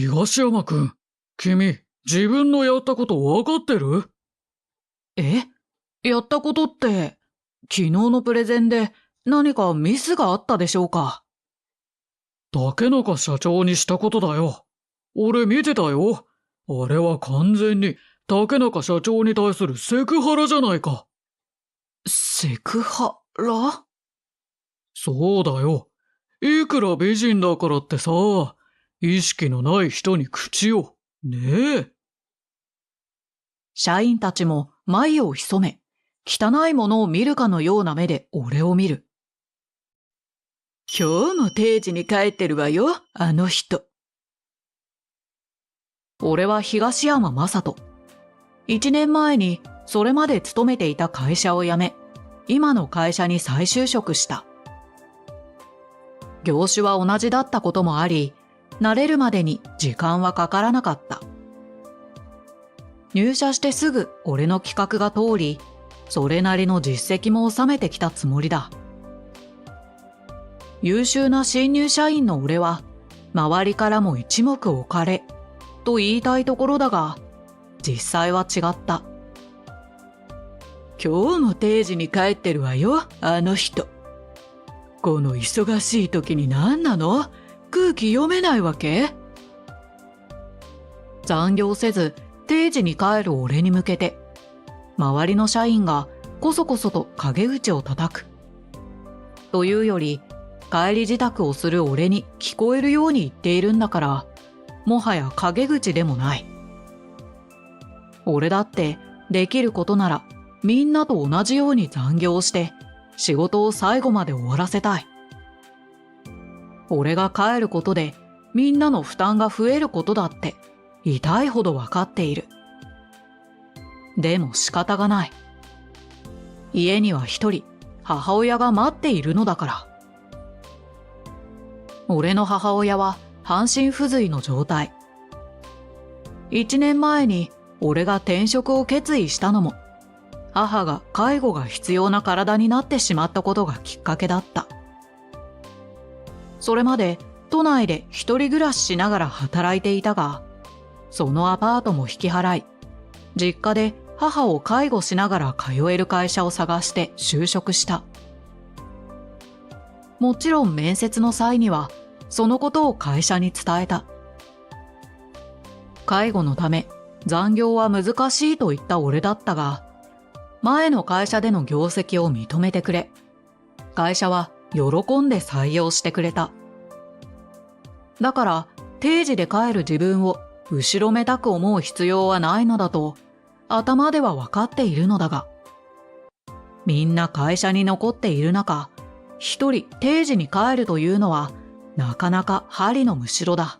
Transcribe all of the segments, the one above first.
東山くん、君、自分のやったことわかってる？やったことって、昨日のプレゼンで何かミスがあったでしょうか？竹中社長にしたことだよ。俺見てたよ。あれは完全に竹中社長に対するセクハラじゃないか。セクハラ？そうだよ。いくら美人だからってさ、意識のない人に口を。ねえ。社員たちも眉を潜め、汚いものを見るかのような目で俺を見る。今日も定時に帰ってるわよ、あの人。俺は東山正人。1年前にそれまで勤めていた会社を辞め、今の会社に再就職した。業種は同じだったこともあり、慣れるまでに時間はかからなかった。入社してすぐ俺の企画が通り、それなりの実績も収めてきたつもりだ。優秀な新入社員の俺は、周りからも一目置かれ、と言いたいところだが、実際は違った。今日も定時に帰ってるわよ、あの人。この忙しい時に何なの？空気読めないわけ？残業せず定時に帰る俺に向けて、周りの社員がこそこそと陰口を叩く。というより、帰り支度をする俺に聞こえるように言っているんだから、もはや陰口でもない。俺だってできることならみんなと同じように残業して仕事を最後まで終わらせたい。俺が帰ることでみんなの負担が増えることだって痛いほどわかっている。でも仕方がない。家には一人母親が待っているのだから。俺の母親は半身不随の状態。1年前に俺が転職を決意したのも、母が介護が必要な体になってしまったことがきっかけだった。それまで都内で一人暮らししながら働いていたが、そのアパートも引き払い、実家で母を介護しながら通える会社を探して就職した。もちろん面接の際には、そのことを会社に伝えた。介護のため残業は難しいと言った俺だったが、前の会社での業績を認めてくれ、会社は喜んで採用してくれた。だから定時で帰る自分を後ろめたく思う必要はないのだと頭では分かっているのだが、みんな会社に残っている中、一人定時に帰るというのはなかなか針のむしろだ。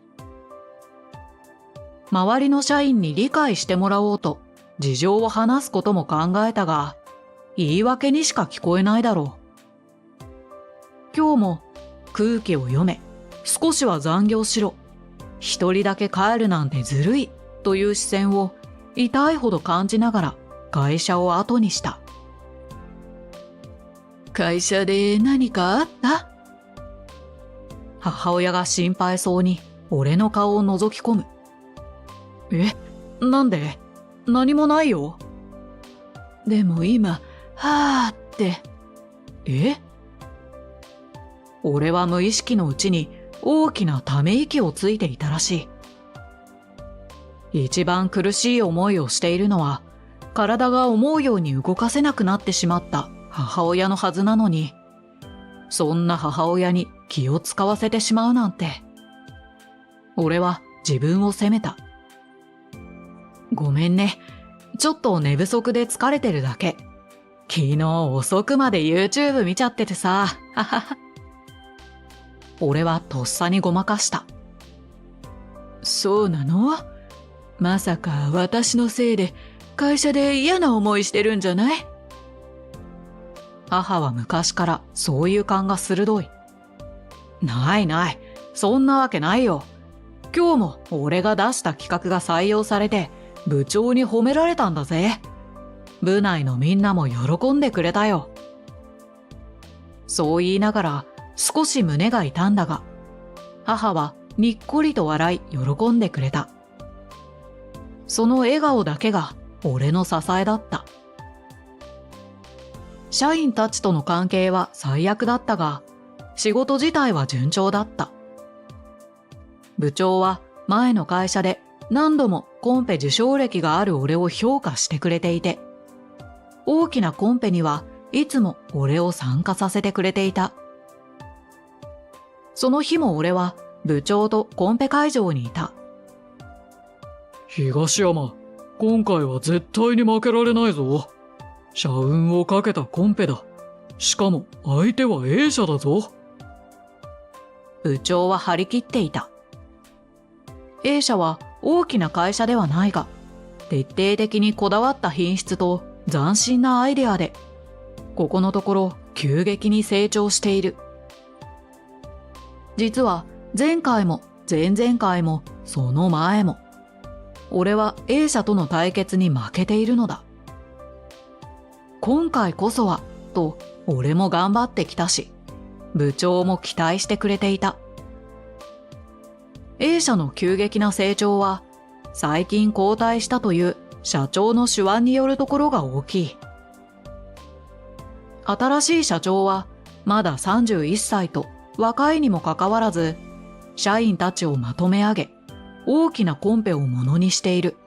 周りの社員に理解してもらおうと事情を話すことも考えたが、言い訳にしか聞こえないだろう。今日も空気を読め、少しは残業しろ、一人だけ帰るなんてずるいという視線を痛いほど感じながら会社を後にした。会社で何かあった？母親が心配そうに俺の顔を覗き込む。なんで？何もないよ。でも今、はーって。俺は無意識のうちに大きなため息をついていたらしい。一番苦しい思いをしているのは、体が思うように動かせなくなってしまった母親のはずなのに、そんな母親に気を使わせてしまうなんて。俺は自分を責めた。ごめんね。ちょっと寝不足で疲れてるだけ。昨日遅くまで YouTube 見ちゃっててさ。俺はとっさにごまかした。そうなの？まさか私のせいで会社で嫌な思いしてるんじゃない？母は昔からそういう感が鋭い。ないない。そんなわけないよ。今日も俺が出した企画が採用されて部長に褒められたんだぜ。部内のみんなも喜んでくれたよ。そう言いながら少し胸が痛んだが、母はにっこりと笑い喜んでくれた。その笑顔だけが俺の支えだった。社員たちとの関係は最悪だったが、仕事自体は順調だった。部長は前の会社で何度もコンペ受賞歴がある俺を評価してくれていて、大きなコンペにはいつも俺を参加させてくれていた。その日も俺は部長とコンペ会場にいた。東山、今回は絶対に負けられないぞ。社運をかけたコンペだ。しかも相手は A 社だぞ。部長は張り切っていた。A 社は大きな会社ではないが、徹底的にこだわった品質と斬新なアイデアで、ここのところ急激に成長している。実は前回も前々回もその前も、俺は A 社との対決に負けているのだ。今回こそは、と俺も頑張ってきたし、部長も期待してくれていた。A 社の急激な成長は、最近交代したという社長の手腕によるところが大きい。新しい社長はまだ31歳と若いにもかかわらず、社員たちをまとめ上げ、大きなコンペをものにしている。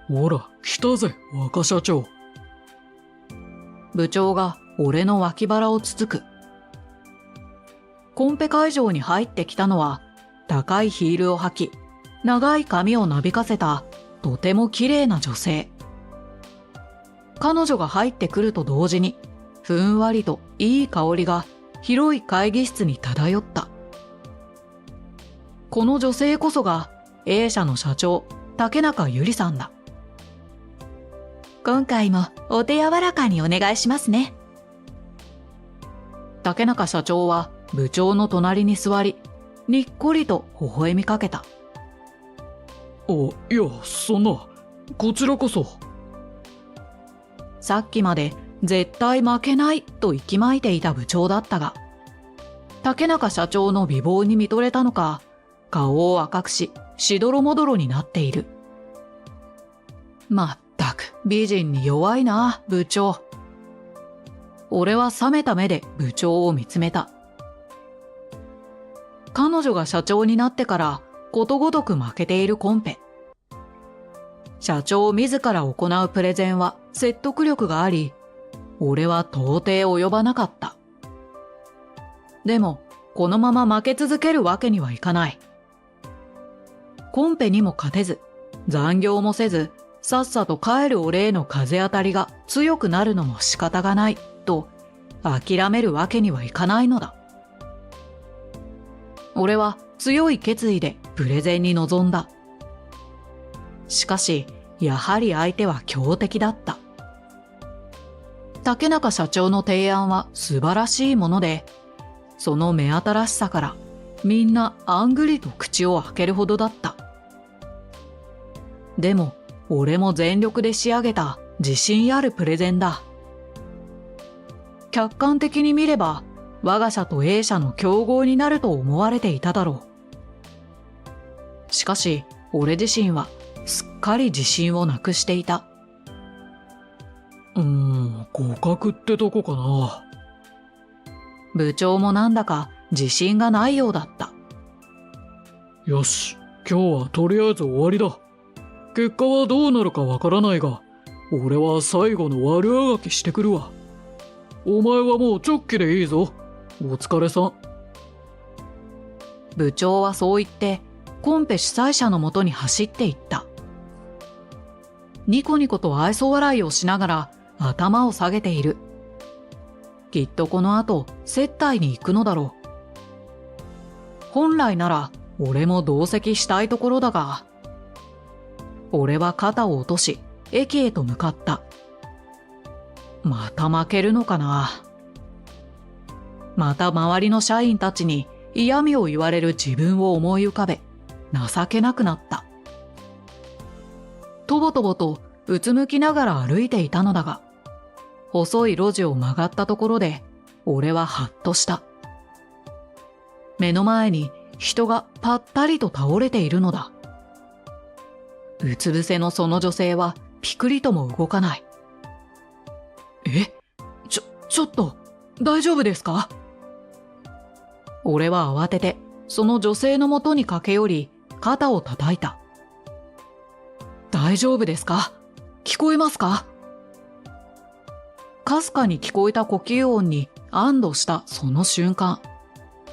ほら、来たぜ、若社長。部長が俺の脇腹をつつく。コンペ会場に入ってきたのは、高いヒールを履き、長い髪をなびかせた、とても綺麗な女性。彼女が入ってくると同時に、ふんわりといい香りが広い会議室に漂った。この女性こそが A 社の社長、竹中ゆりさんだ。今回もお手柔らかにお願いしますね。竹中社長は部長の隣に座り、にっこりと微笑みかけた。いや、そんな、こちらこそ。さっきまで絶対負けないと息巻いていた部長だったが、竹中社長の美貌に見とれたのか、顔を赤くし、しどろもどろになっている。まったく美人に弱いな、部長。俺は冷めた目で部長を見つめた。彼女が社長になってからことごとく負けているコンペ。社長自ら行うプレゼンは説得力があり、俺は到底及ばなかった。でも、このまま負け続けるわけにはいかない。コンペにも勝てず、残業もせず、さっさと帰る俺への風当たりが強くなるのも仕方がないと、諦めるわけにはいかないのだ。俺は強い決意でプレゼンに臨んだ。しかし、やはり相手は強敵だった。竹中社長の提案は素晴らしいもので、その目新しさからみんなあんぐりと口を開けるほどだった。でも、俺も全力で仕上げた自信あるプレゼンだ。客観的に見れば、我が社と A 社の競合になると思われていただろう。しかし、俺自身はすっかり自信をなくしていた。互角ってとこかな。部長もなんだか自信がないようだった。よし、今日はとりあえず終わりだ。結果はどうなるかわからないが、俺は最後の悪あがきしてくるわ。お前はもう直帰でいいぞ。お疲れさん。部長はそう言って、コンペ主催者のもとに走っていった。ニコニコと愛想笑いをしながら頭を下げている。きっとこの後、接待に行くのだろう。本来なら、俺も同席したいところだが、俺は肩を落とし、駅へと向かった。また負けるのかな。また周りの社員たちに嫌味を言われる自分を思い浮かべ、情けなくなった。とぼとぼとうつむきながら歩いていたのだが、細い路地を曲がったところで、俺はハッとした。目の前に人がぱったりと倒れているのだ。うつ伏せのその女性はピクリとも動かない。ちょっと、大丈夫ですか？俺は慌ててその女性のもとに駆け寄り、肩を叩いた。大丈夫ですか？聞こえますか？かすかに聞こえた呼吸音に安堵したその瞬間、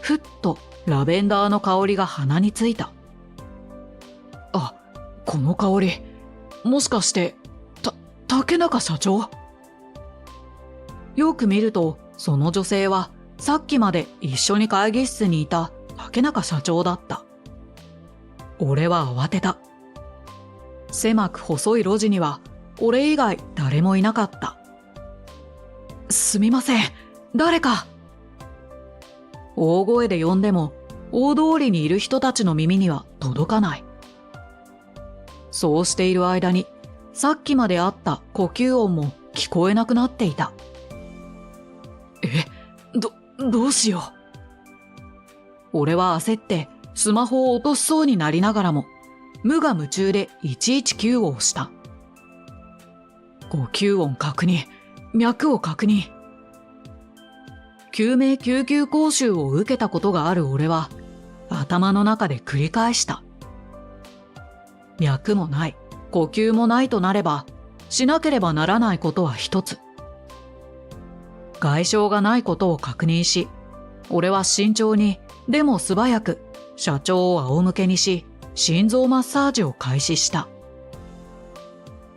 ふっとラベンダーの香りが鼻についた。あ、この香り、もしかして、竹中社長？よく見ると、その女性はさっきまで一緒に会議室にいた竹中社長だった。俺は慌てた。狭く細い路地には俺以外誰もいなかった。すみません、誰か。大声で呼んでも大通りにいる人たちの耳には届かない。そうしている間にさっきまであった呼吸音も聞こえなくなっていた。どうしよう。俺は焦ってスマホを落としそうになりながらも無我夢中で119を押した。呼吸音確認、脈を確認。救命救急講習を受けたことがある俺は頭の中で繰り返した。脈もない、呼吸もないとなればしなければならないことは一つ。外傷がないことを確認し、俺は慎重にでも素早く社長を仰向けにし、心臓マッサージを開始した。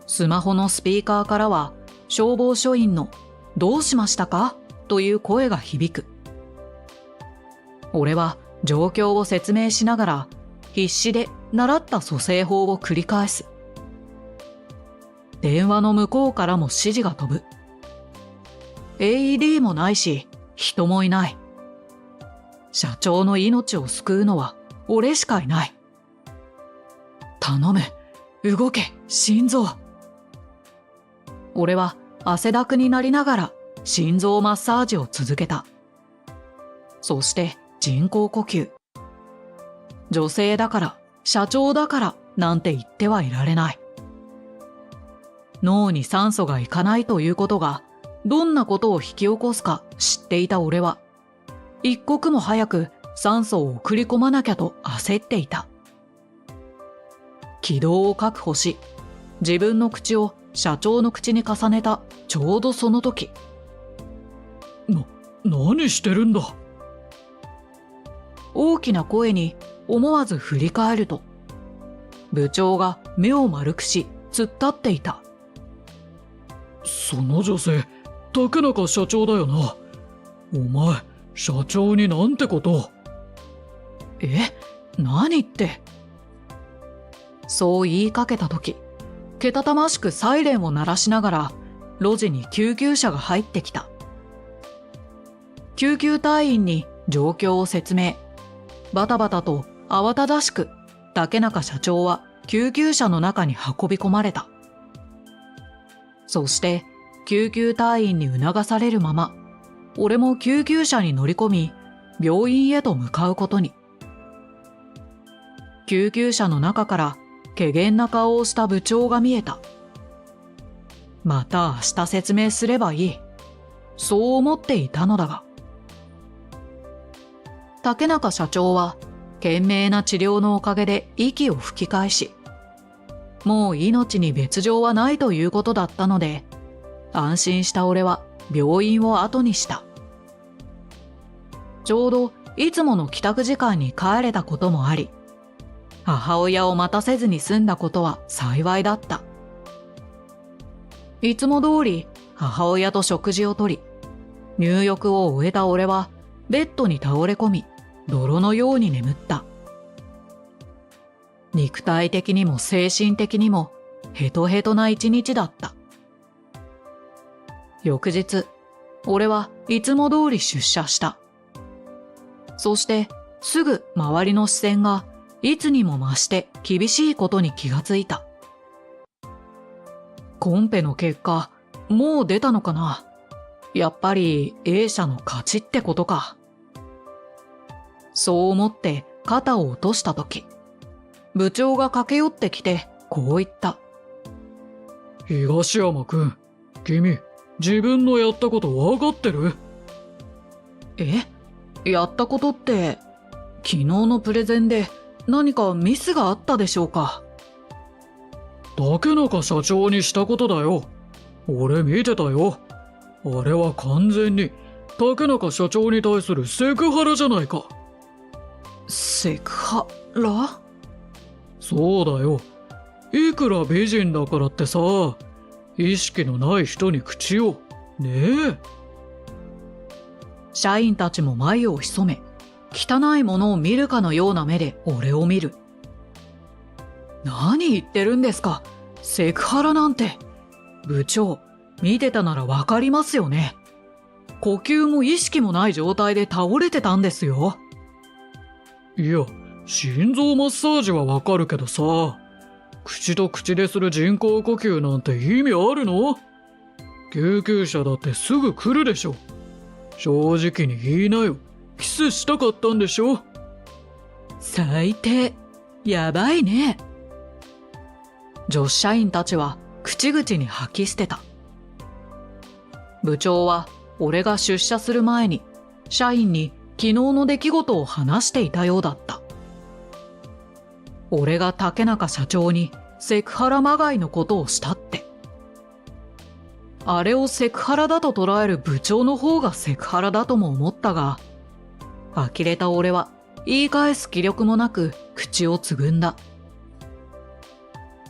スマホのスピーカーからは消防署員のどうしましたかという声が響く。俺は状況を説明しながら必死で習った蘇生法を繰り返す。電話の向こうからも指示が飛ぶ。AED もないし人もいない。社長の命を救うのは俺しかいない。頼む、動け、心臓。俺は汗だくになりながら心臓マッサージを続けた。そして人工呼吸。女性だから、社長だからなんて言ってはいられない。脳に酸素がいかないということがどんなことを引き起こすか知っていた俺は、一刻も早く酸素を送り込まなきゃと焦っていた。気道を確保し、自分の口を社長の口に重ねたちょうどその時。何してるんだ。大きな声に思わず振り返ると、部長が目を丸くし突っ立っていた。その女性、竹中社長だよな。お前、社長になんてことを。何って。そう言いかけた時、けたたましくサイレンを鳴らしながら路地に救急車が入ってきた。救急隊員に状況を説明。バタバタと慌ただしく竹中社長は救急車の中に運び込まれた。そして救急隊員に促されるまま、俺も救急車に乗り込み病院へと向かうことに。救急車の中から怪訝な顔をした部長が見えた。また明日説明すればいい。そう思っていたのだが。竹中社長は懸命な治療のおかげで息を吹き返し、もう命に別状はないということだったので、安心した俺は病院を後にした。ちょうどいつもの帰宅時間に帰れたこともあり、母親を待たせずに済んだことは幸いだった。いつも通り母親と食事をとり、入浴を終えた俺はベッドに倒れ込み、泥のように眠った。肉体的にも精神的にもヘトヘトな一日だった。翌日、俺はいつも通り出社した。そしてすぐ周りの視線がいつにも増して厳しいことに気がついた。コンペの結果、もう出たのかな。やっぱり A 社の勝ちってことか。そう思って肩を落としたとき、部長が駆け寄ってきてこう言った。東山くん、君、自分のやったこと分かってる？やったことって、昨日のプレゼンで何かミスがあったでしょうか？竹中社長にしたことだよ。俺見てたよ。あれは完全に竹中社長に対するセクハラじゃないか。セクハラ？そうだよ。いくら美人だからってさ、意識のない人に口を。ねえ。社員たちも眉を潜め、汚いものを見るかのような目で俺を見る。何言ってるんですか？セクハラなんて。部長、見てたならわかりますよね。呼吸も意識もない状態で倒れてたんですよ。いや、心臓マッサージはわかるけどさ、口と口でする人工呼吸なんて意味あるの？救急車だってすぐ来るでしょ。正直に言いなよ。キスしたかったんでしょ？最低。やばいね。女子社員たちは口々に吐き捨てた。部長は俺が出社する前に社員に昨日の出来事を話していたようだった。俺が竹中社長にセクハラまがいのことをしたって。あれをセクハラだと捉える部長の方がセクハラだとも思ったが、呆れた俺は言い返す気力もなく口をつぐんだ。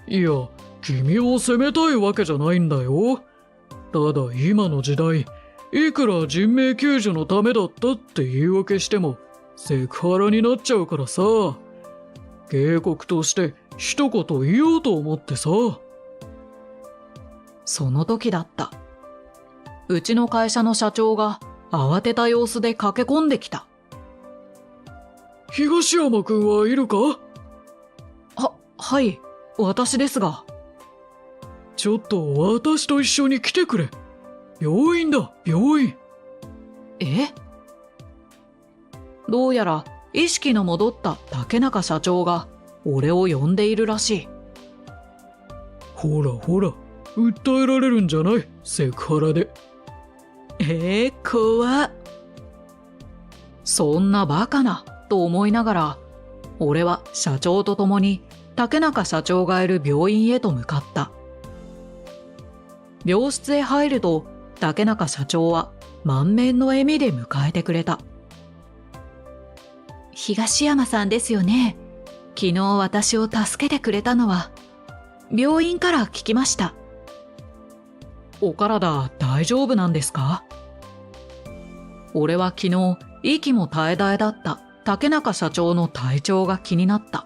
いや、君を責めたいわけじゃないんだよ。ただ今の時代、いくら人命救助のためだったって言い訳してもセクハラになっちゃうからさ、警告として一言言おうと思ってさ。その時だった。うちの会社の社長が慌てた様子で駆け込んできた。東山くんはいるか？はい、私ですが。ちょっと私と一緒に来てくれ。病院だ、病院。どうやら意識の戻った竹中社長が俺を呼んでいるらしい。ほらほら、訴えられるんじゃない？セクハラで。怖っ。そんなバカなと思いながら、俺は社長と共に竹中社長がいる病院へと向かった。病室へ入ると竹中社長は満面の笑みで迎えてくれた。東山さんですよね。昨日私を助けてくれたのは病院から聞きました。お体大丈夫なんですか？俺は昨日息も絶え絶えだった竹中社長の体調が気になった。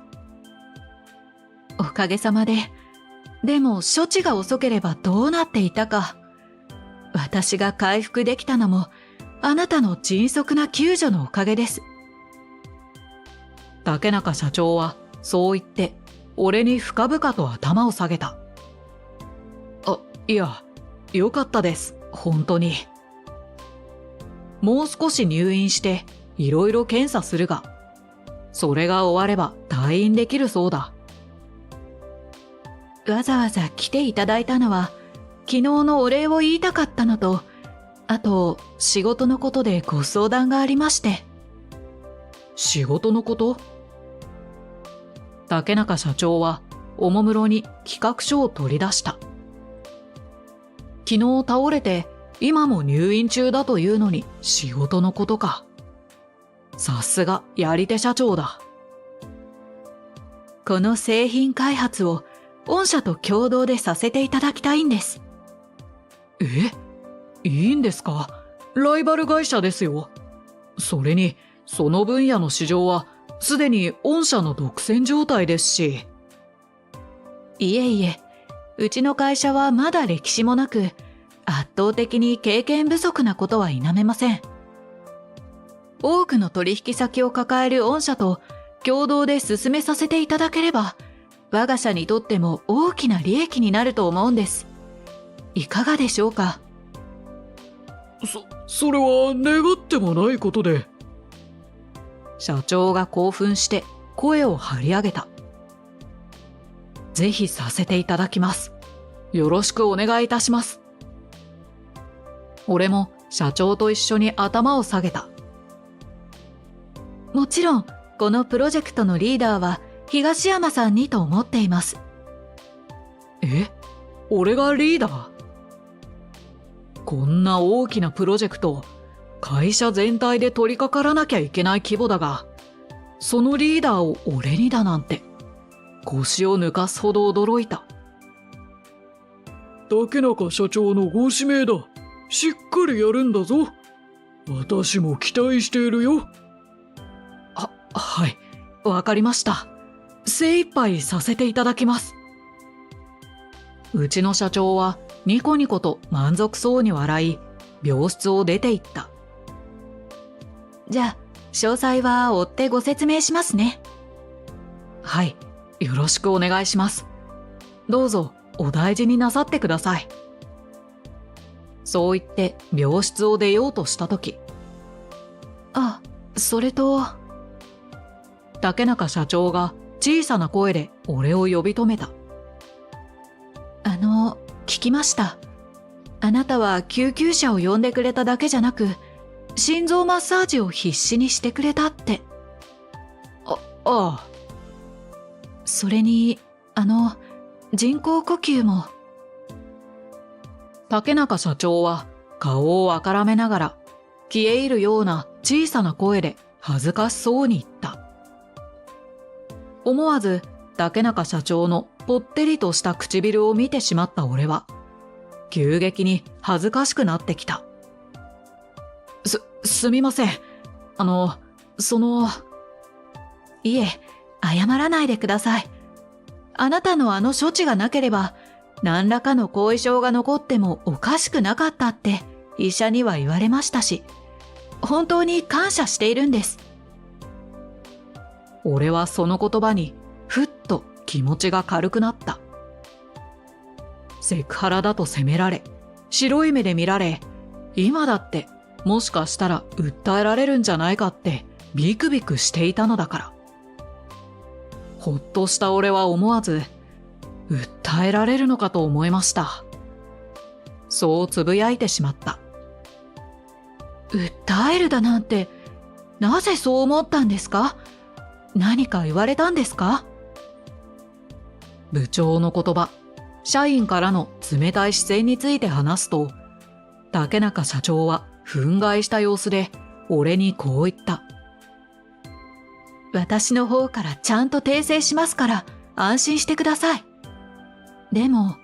おかげさまで。でも処置が遅ければどうなっていたか。私が回復できたのもあなたの迅速な救助のおかげです。竹中社長はそう言って俺に深々と頭を下げた。いや、よかったです。本当に。もう少し入院していろいろ検査するが、それが終われば退院できるそうだ。わざわざ来ていただいたのは昨日のお礼を言いたかったのと、あと仕事のことでご相談がありまして。仕事のこと？竹中社長はおもむろに企画書を取り出した。昨日倒れて今も入院中だというのに仕事のことか。さすがやり手社長だ。この製品開発を御社と共同でさせていただきたいんです。いいんですか？ライバル会社ですよ。それにその分野の市場はすでに御社の独占状態ですし。いえいえ、うちの会社はまだ歴史もなく、圧倒的に経験不足なことは否めません。多くの取引先を抱える御社と共同で進めさせていただければ、我が社にとっても大きな利益になると思うんです。いかがでしょうか？それは願ってもないことで。社長が興奮して声を張り上げた。ぜひさせていただきます。よろしくお願いいたします。俺も社長と一緒に頭を下げた。もちろん、このプロジェクトのリーダーは東山さんにと思っています。え？俺がリーダー？こんな大きなプロジェクト、会社全体で取り掛からなきゃいけない規模だが、そのリーダーを俺にだなんて、腰を抜かすほど驚いた。竹中社長のご指名だ。しっかりやるんだぞ。私も期待しているよ。はい、わかりました。精一杯させていただきます。うちの社長はニコニコと満足そうに笑い、病室を出て行った。じゃあ、詳細は追ってご説明しますね。はい、よろしくお願いします。どうぞお大事になさってください。そう言って病室を出ようとしたとき、それと、竹中社長が小さな声で俺を呼び止めた。聞きました。あなたは救急車を呼んでくれただけじゃなく、心臓マッサージを必死にしてくれたって。それに、人工呼吸も。竹中社長は顔をあからめながら、消え入るような小さな声で恥ずかしそうに言った。思わず竹中社長のぽってりとした唇を見てしまった俺は、急激に恥ずかしくなってきた。すみません。いえ、謝らないでください。あなたのあの処置がなければ、何らかの後遺症が残ってもおかしくなかったって医者には言われましたし、本当に感謝しているんです。俺はその言葉にふっと気持ちが軽くなった。セクハラだと責められ、白い目で見られ、今だってもしかしたら訴えられるんじゃないかってビクビクしていたのだから。ほっとした俺は思わず、訴えられるのかと思いました。そうつぶやいてしまった。訴えるだなんて、なぜそう思ったんですか？何か言われたんですか？部長の言葉、社員からの冷たい視線について話すと、竹中社長は憤慨した様子で俺にこう言った。私の方からちゃんと訂正しますから安心してください。でも、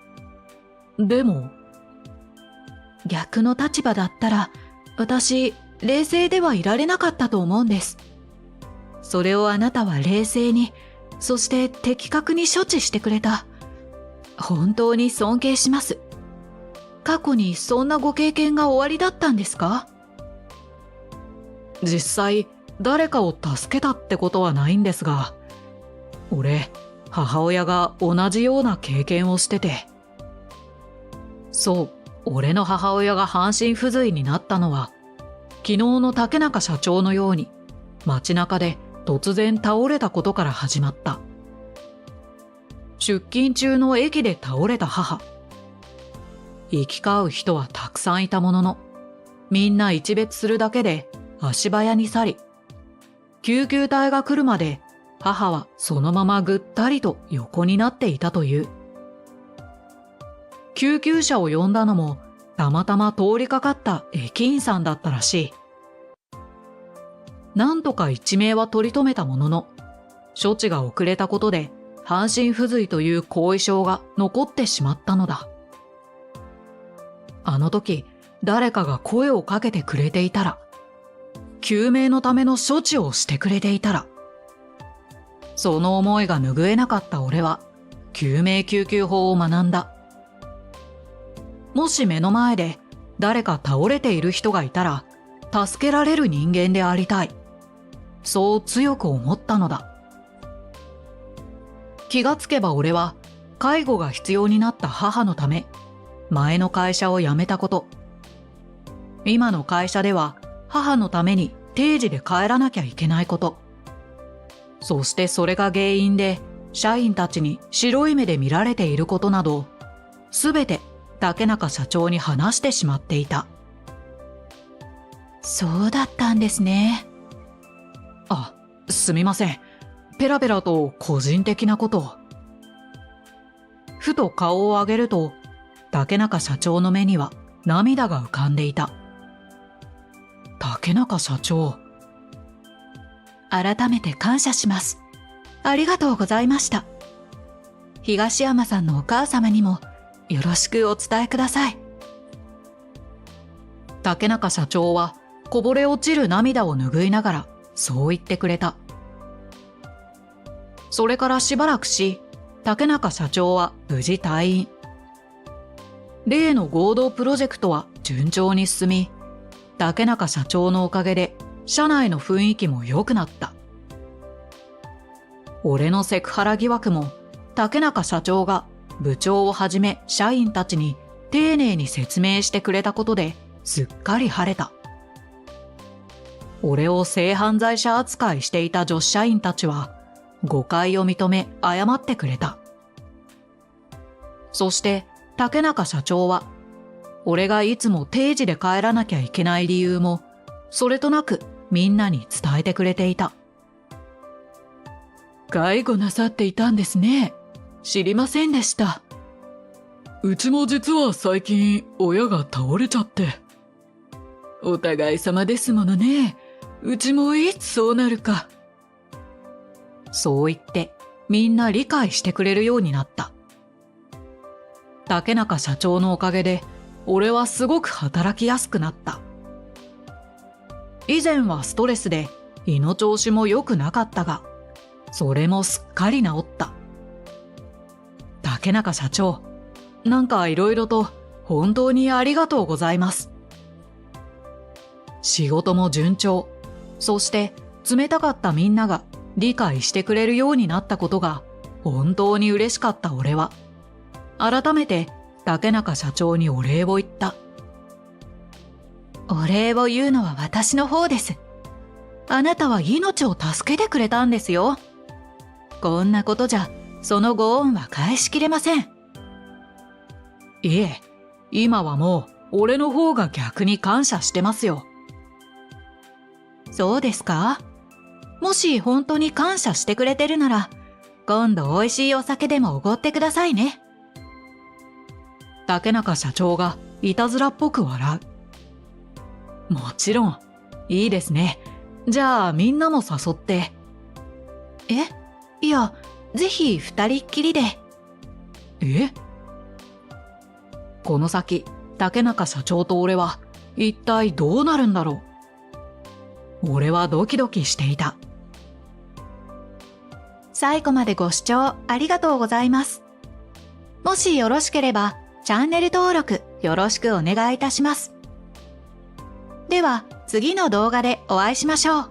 逆の立場だったら私冷静ではいられなかったと思うんです。それをあなたは冷静に、そして的確に処置してくれた。本当に尊敬します。過去にそんなご経験がおありだったんですか？実際、誰かを助けたってことはないんですが、俺、母親が同じような経験をしてて。そう、俺の母親が半身不随になったのは、昨日の竹中社長のように、街中で突然倒れたことから始まった。出勤中の駅で倒れた母。行き交う人はたくさんいたものの、みんな一別するだけで足早に去り、救急隊が来るまで母はそのままぐったりと横になっていたという。救急車を呼んだのもたまたま通りかかった駅員さんだったらしい。なんとか一命は取り留めたものの、処置が遅れたことで半身不随という後遺症が残ってしまったのだ。あの時誰かが声をかけてくれていたら、救命のための処置をしてくれていたら、その思いが拭えなかった俺は救命救急法を学んだ。もし目の前で誰か倒れている人がいたら助けられる人間でありたい。そう強く思ったのだ。気がつけば俺は介護が必要になった母のため前の会社を辞めたこと、今の会社では母のために定時で帰らなきゃいけないこと、そしてそれが原因で社員たちに白い目で見られていることなど、すべて竹中社長に話してしまっていた。そうだったんですね。あ、すみません。ペラペラと個人的なことを。ふと顔を上げると、竹中社長の目には涙が浮かんでいた。竹中社長。改めて感謝します。ありがとうございました。東山さんのお母様にもよろしくお伝えください。竹中社長はこぼれ落ちる涙を拭いながらそう言ってくれた。それからしばらくし、竹中社長は無事退院。例の合同プロジェクトは順調に進み、竹中社長のおかげで社内の雰囲気も良くなった。俺のセクハラ疑惑も竹中社長が部長をはじめ社員たちに丁寧に説明してくれたことですっかり晴れた。俺を性犯罪者扱いしていた女子社員たちは誤解を認め謝ってくれた。そして竹中社長は俺がいつも定時で帰らなきゃいけない理由もそれとなくみんなに伝えてくれていた。介護なさっていたんですね。知りませんでした。うちも実は最近親が倒れちゃって。お互い様ですものね。うちもいつそうなるか。そう言ってみんな理解してくれるようになった。竹中社長のおかげで俺はすごく働きやすくなった。以前はストレスで胃の調子も良くなかったが、それもすっかり治った。竹中社長、なんかいろいろと本当にありがとうございます。仕事も順調、そして冷たかったみんなが理解してくれるようになったことが本当に嬉しかった俺は、改めて竹中社長にお礼を言った。お礼を言うのは私の方です。あなたは命を助けてくれたんですよ。こんなことじゃそのご恩は返しきれません。いえ、今はもう俺の方が逆に感謝してますよ。そうですか？もし本当に感謝してくれてるなら、今度美味しいお酒でもおごってくださいね。竹中社長がいたずらっぽく笑う。もちろん、いいですね。じゃあみんなも誘って。いや、ぜひ二人っきりで。この先、竹中社長と俺は一体どうなるんだろう。俺はドキドキしていた。最後までご視聴ありがとうございます。もしよろしければ、チャンネル登録よろしくお願いいたします。では、次の動画でお会いしましょう。